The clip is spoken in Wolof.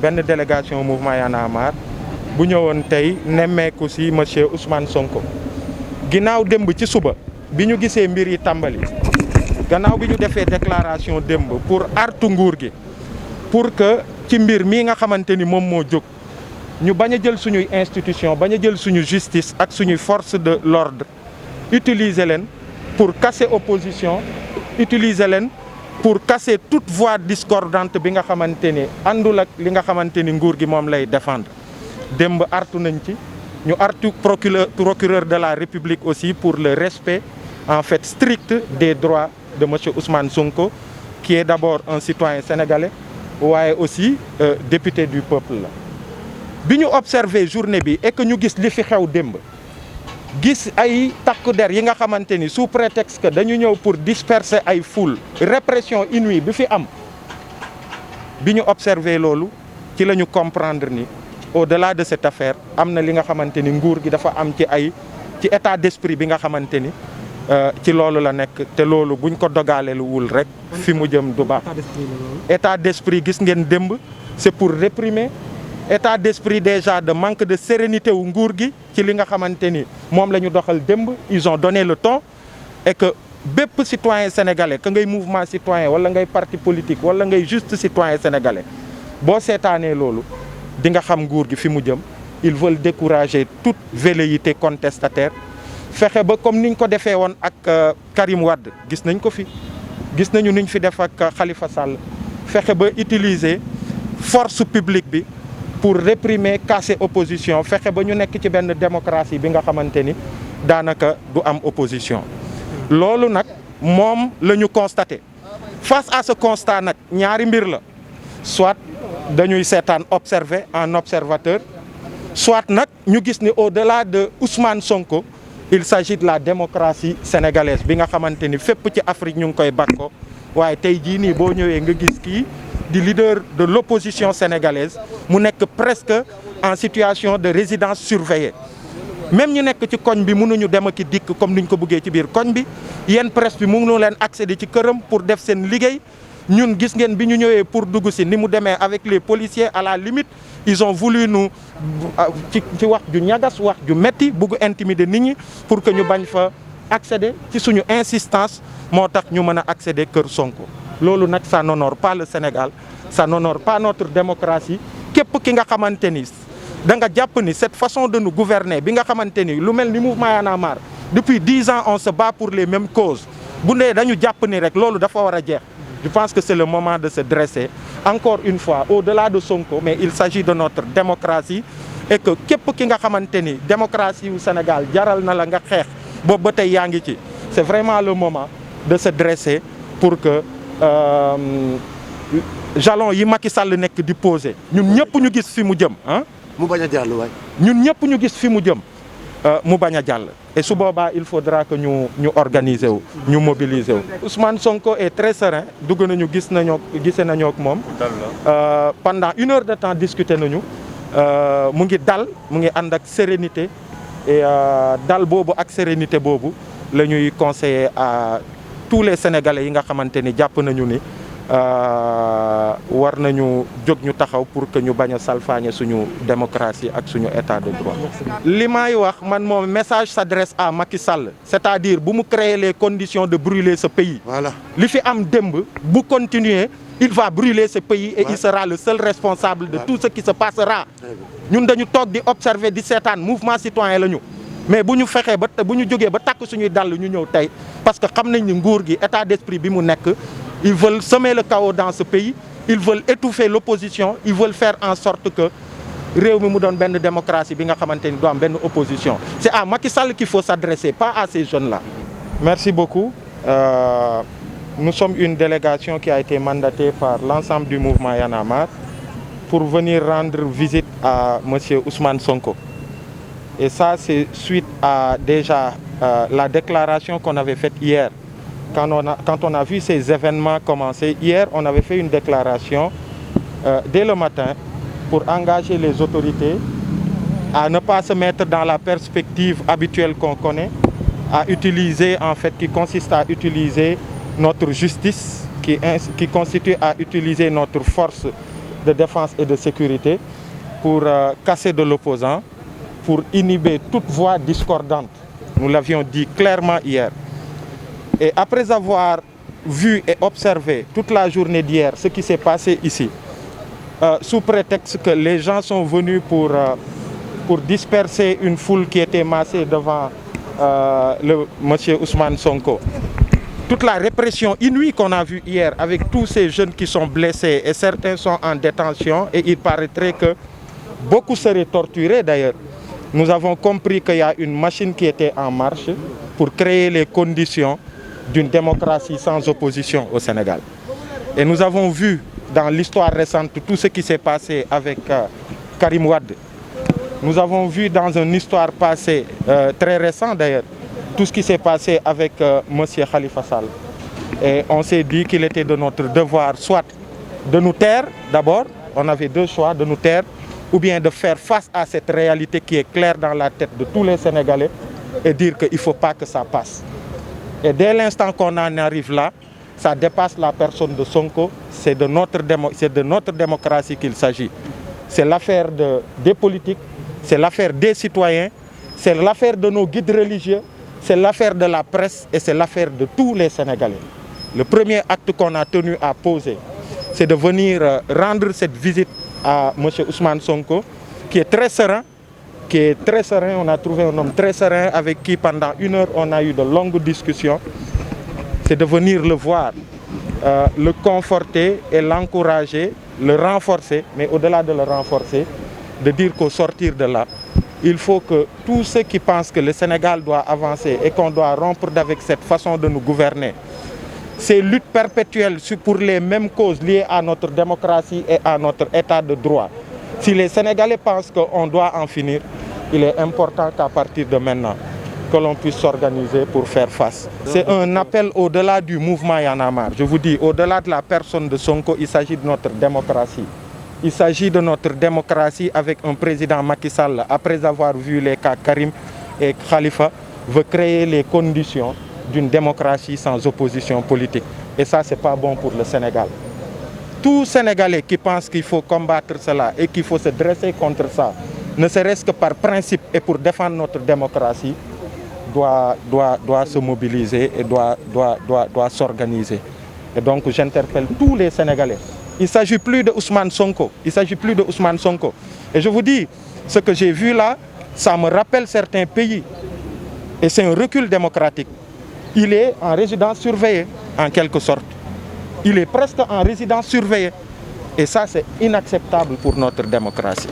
benn délégation mouvement Y'en a marre bu ñëwoon tey nemmeeku si monsieur Ousmane Sonko ginnaaw démb ci suba bi ñu gisee mbir yi tàmbali gannaaw bi ñu defee déclaration démb pour artu nguur gi pour que ci mbir mii nga xamante ni moom moo jóg ñu bañ a jël suñuy institution bañ a jël suñu justice ak suñuy force de l'ordre utiliser leen pour casser opposition utiliser leen pour casser toute voix discordante bi nga xamante ni àndul ak li nga xamante ni nguur gi moom lay défendre démb artu nañ ci ñu artu procureur de la République aussi pour le respect en fait strict des droits de monsieur Ousmane Sonko qui est d'abord un citoyen sénégalais waaye aussi député du peuple la bi ñu observé journée bi et que ñu gis li fi xew démb gis ay takku der yi nga xamante ni sous prétexte que dañu ñëw pour disperser ay foule répression inouïe bi fi am bi ñu observé loolu ci la ñu comprendre ni au-delà de cette affaire am na li nga xamante ni nguur gi dafa am ci état d'esprit bi nga xamante ni ci loolu la nekk te loolu buñ ko dogaaleluwul rek fi mu jëm du baax. État d'esprit gis ngeen démb c'est pour réprimer état d'esprit déjà de manque de sérénité wu nguur gi ci li nga xamante ni moom la ñu doxal démb ils ont donné le ton et que bépp citoyen sénégalais que ngay mouvement citoyen wala ngay parti politique wala ngay juste citoyen sénégalais boo seetaanee loolu di nga xam nguur gi fi mu jëm. Ils veulent décourager toute velléité contestataire fexe ba comme niñ ko defee woon ak Karim Wade gis nañ ko fi gis nañu niñ fi def ak Khalifa Sall fexe ba utiliser force publique bi pour réprimer casser opposition fexe ba ñu nekk ci benn démocratie bi nga xamante ni daanaka du am opposition. loolu nag moom la ñu constaté face à ce constat nag ñaari mbir la soit dañuy seetaan observer en observateur soit nag ñu gis ni au-delà de Ousmane Sonko il s'agit de la démocratie sénégalaise bi nga xamante ni fépp ci Afrique ñu ngi koy bakko waaye tey jii nii boo ñëwee nga gis kii di leader de l'opposition sénégalaise mu nekk presque en situation de résidence surveillée même ñu nekk ci koñ bi mënuñu dem ak dikk comme niñ ko bëggee ci biir koñ bi yéen presse bi mënu leen accéder ci këram pour def seen liggéey ñun gis ngeen bi ñu ñëwee pour dugg si ni mu demee avec les policiers à la limite ils ont voulu nous ci wax ju ñagas wax ju metti bugg intimider nit ñi pour que ñu bañ fa accéder ci suñu insistance moo tax ñu mën a accéder kër Sonko loolu nag ça n'honore pas le Sénégal ça n'honore pas notre démocratie képp ki nga xamante ni da nga jàpp ni cette façon de nous gouverner bi nga xamante ni lu mel ni mouvement Y'en a marre depuis 10 ans on se bat pour les mêmes causes bu dee dañu jàpp ni rek loolu dafa war a jeex je pense que c'est le moment de se dresser encore une fois au-delà de Sonko mais il s'agit de notre démocratie et que képp ki nga xamante ni démocratie wu Sénégal jaral na la nga xeex boobu ba tey yaa ngi ci c'est vraiment le moment de se dresser pour que jalon yi Macky Sall nekk di poser ñun ñëpp ñu gis fi mu jëm ah. mu bañ a jàll waay. ñun ñëpp ñu gis fi mu jëm mu bañ a jàll. et su boobaa il faudra que ñu organiser wu ñu mobiliser wu. Ousmane Sonko est très serein dugg nañu gisee nañoo ak moom. pendant 1 heure de temps discuter nañu mu ngi dal mu ngi ànd ak sérénité et dal boobu ak sérénité boobu la ñuy conseiller à tous les Sénégalais yi nga xamante ni jàpp nañu ni. war nañu jóg ñu taxaw pour que ñu bañ a salfaañe suñu démocratie ak suñu état de droit. li may wax man moom message s'adresse à Macky Sall c'est-à-dire bu mu créer les conditions de brûler ce pays. Voilà. li fi am démb bu continuer il va brûler ce pays et il sera le seul responsable de tout ce qui se passera. ñun dañu toog di observer di seetaan mouvement citoyen la ñu mais bu ñu fexee ba bu ñu jógee ba takk suñuy dàll ñu ñëw tey parce que xam nañ ni nguur gi état d'esprit bi mu nekk. Ils veulent semer le chaos dans ce pays, ils veulent étouffer l'opposition, ils veulent faire en sorte que réew mi mu doon benn démocratie bi nga xamante ni du am benn opposition. C'est à Macky Sall qu'il faut s'adresser, pas à ces jeunes-là. Merci beaucoup. Nous sommes une délégation qui a été mandatée par l'ensemble du mouvement Y'en a marre pour venir rendre visite à monsieur Ousmane Sonko. Et ça, c'est suite à déjà la déclaration qu'on avait faite hier. Quand on a vu ces événements commencer, hier, on avait fait une déclaration dès le matin pour engager les autorités à ne pas se mettre dans la perspective habituelle qu'on connaît, à utiliser, en fait, qui consiste à utiliser notre justice, qui constitue à utiliser notre force de défense et de sécurité pour casser de l'opposant, pour inhiber toute voix discordante. Nous l'avions dit clairement hier. Et après avoir vu et observé toute la journée d'hier ce qui s'est passé ici, sous prétexte que les gens sont venus pour disperser une foule qui était massée devant monsieur Ousmane Sonko. Toute la répression inouïe qu'on a vue hier avec tous ces jeunes qui sont blessés et certains sont en détention et il paraîtrait que beaucoup seraient torturés d'ailleurs. Nous avons compris qu'il y a une machine qui était en marche pour créer les conditions d'une démocratie sans opposition au Sénégal. Et nous avons vu dans l'histoire récente tout ce qui s'est passé avec Karim Wade. Nous avons vu dans une histoire passée, très récente d'ailleurs, tout ce qui s'est passé avec M. Khalifa Sall. Et on s'est dit qu'il était de notre devoir soit de nous taire d'abord, on avait deux choix, de nous taire, ou bien de faire face à cette réalité qui est claire dans la tête de tous les Sénégalais et dire qu'il ne faut pas que ça passe. Et dès l'instant qu'on en arrive là, ça dépasse la personne de Sonko, c'est de notre démocratie qu'il s'agit. C'est l'affaire des politiques, c'est l'affaire des citoyens, c'est l'affaire de nos guides religieux, c'est l'affaire de la presse et c'est l'affaire de tous les Sénégalais. Le premier acte qu'on a tenu à poser, c'est de venir rendre cette visite à M. Ousmane Sonko, qui est très serein. On a trouvé un homme très serein avec qui pendant 1 heure on a eu de longues discussions. C'est de venir le voir, le conforter et l'encourager, le renforcer, mais au-delà de le renforcer, de dire qu'au sortir de là, il faut que tous ceux qui pensent que le Sénégal doit avancer et qu'on doit rompre avec cette façon de nous gouverner, ces luttes perpétuelles pour les mêmes causes liées à notre démocratie et à notre état de droit. Si les Sénégalais pensent qu'on doit en finir, il est important qu'à partir de maintenant, que l'on puisse s'organiser pour faire face. C'est un appel au-delà du mouvement Y en a marre. Je vous dis, au-delà de la personne de Sonko, il s'agit de notre démocratie. Il s'agit de notre démocratie avec un président Macky Sall, après avoir vu les cas Karim et Khalifa, veut créer les conditions d'une démocratie sans opposition politique. Et ça, ce n'est pas bon pour le Sénégal. Tout Sénégalais qui pense qu'il faut combattre cela et qu'il faut se dresser contre ça, ne serait-ce que par principe et pour défendre notre démocratie, doit se mobiliser et doit s'organiser. Et donc j'interpelle tous les Sénégalais. Il ne s'agit plus de Ousmane Sonko. Il s'agit plus de Ousmane Sonko. Et je vous dis, ce que j'ai vu là, ça me rappelle certains pays. Et c'est un recul démocratique. Il est en résidence surveillée, en quelque sorte. Il est presque en résidence surveillée. Et ça, c'est inacceptable pour notre démocratie.